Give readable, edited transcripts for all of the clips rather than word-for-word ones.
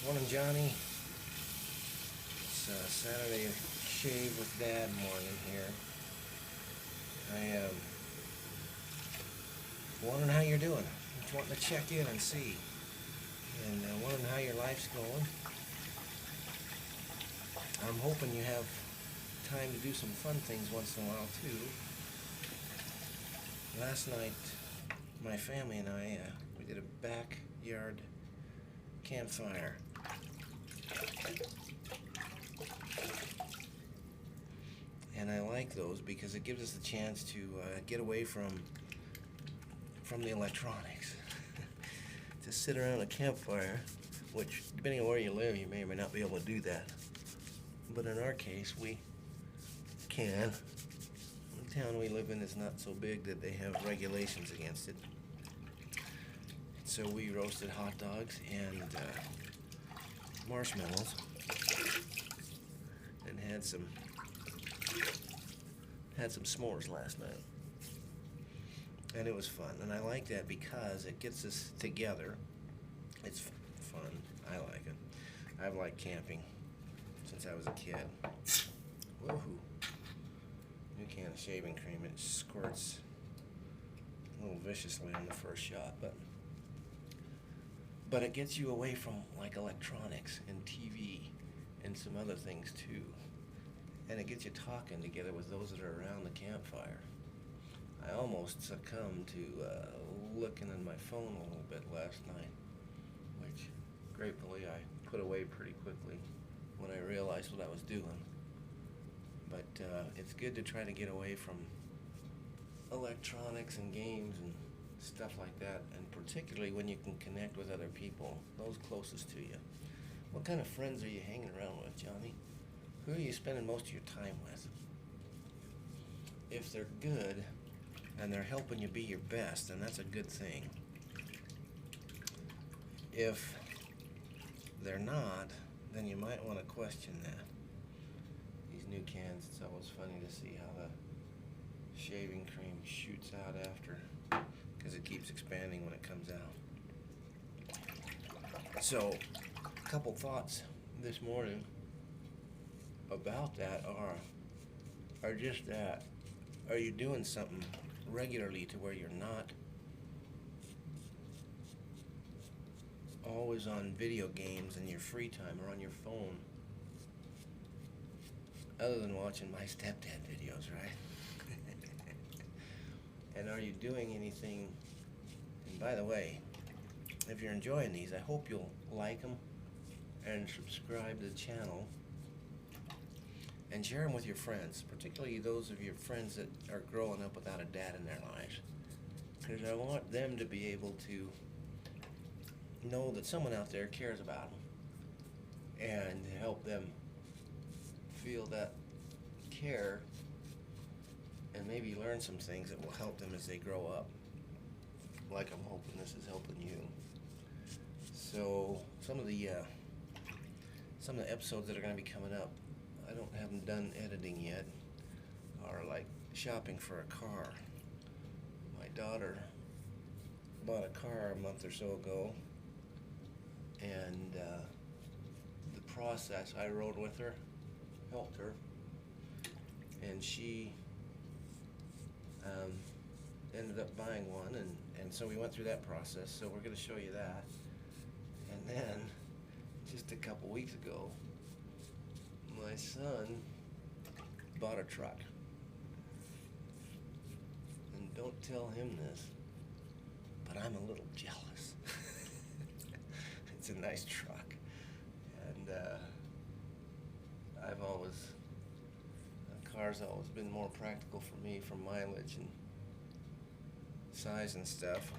Morning, Johnny. It's Saturday shave with Dad morning here. I wondering how you're doing. Just wanting to check in and see, and wondering how your life's going. I'm hoping you have time to do some fun things once in a while too. Last night, my family and I we did a backyard campfire. And I like those because it gives us a chance to get away from the electronics. To sit around a campfire, which depending on where you live, you may or may not be able to do that. But in our case, we can. The town we live in is not so big that they have regulations against it. So we roasted hot dogs and marshmallows and had some s'mores last night, and it was fun. And I like that because it gets us together. It's fun. I like it. I've liked camping since I was a kid. Woohoo! New can of shaving cream. It squirts a little viciously on the first shot, but it gets you away from like electronics and TV and some other things too. And it gets you talking together with those that are around the campfire. I almost succumbed to looking at my phone a little bit last night, which gratefully I put away pretty quickly when I realized what I was doing. But it's good to try to get away from electronics and games and stuff like that, and particularly when you can connect with other people, those closest to you. What kind of friends are you hanging around with, Johnny? Who are you spending most of your time with? If they're good and they're helping you be your best, then that's a good thing. If they're not, then you might want to question that. These new cans, it's always funny to see how the shaving cream shoots out after, because it keeps expanding when it comes out. So, a couple thoughts this morning about that are just that. Are you doing something regularly to where you're not always on video games in your free time or on your phone, other than watching my Stepdad videos, right? And are you doing anything? And by the way, if you're enjoying these, I hope you'll like them and subscribe to the channel and share them with your friends, particularly those of your friends that are growing up without a dad in their lives, because I want them to be able to know that someone out there cares about them and help them feel that care and maybe learn some things that will help them as they grow up, like I'm hoping this is helping you. So some of the episodes that are going to be coming up, I don't have them done editing yet, are like shopping for a car. My daughter bought a car a month or so ago, and the process, I rode with her, helped her, and she ended up buying one, and so we went through that process, so we're going to show you that. And then, just a couple weeks ago, my son bought a truck. And don't tell him this, but I'm a little jealous. It's a nice truck. And car's always been more practical for me for mileage and size and stuff.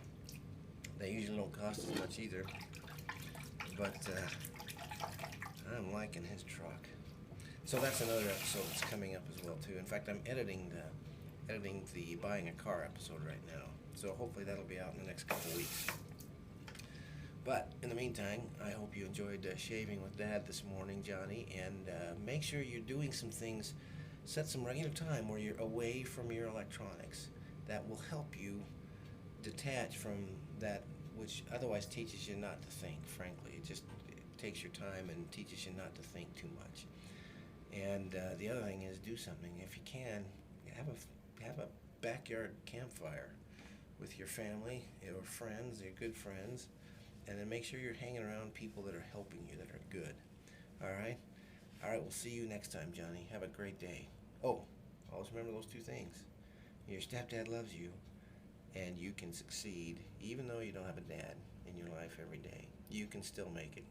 They usually don't cost as much either. But I'm liking his truck. So that's another episode that's coming up as well too. In fact, I'm editing the buying a car episode right now. So hopefully that'll be out in the next couple weeks. But in the meantime, I hope you enjoyed shaving with Dad this morning, Johnny, and make sure you're doing some things. Set some regular time where you're away from your electronics. That will help you detach from that which otherwise teaches you not to think, frankly. takes your time and teaches you not to think too much. And the other thing is, do something if you can. Have a backyard campfire with your family or friends, your good friends, and then make sure you're hanging around people that are helping you, that are good. All right? All right, we'll see you next time, Johnny. Have a great day. Oh, always remember those two things. Your stepdad loves you, and you can succeed even though you don't have a dad in your life every day. You can still make it.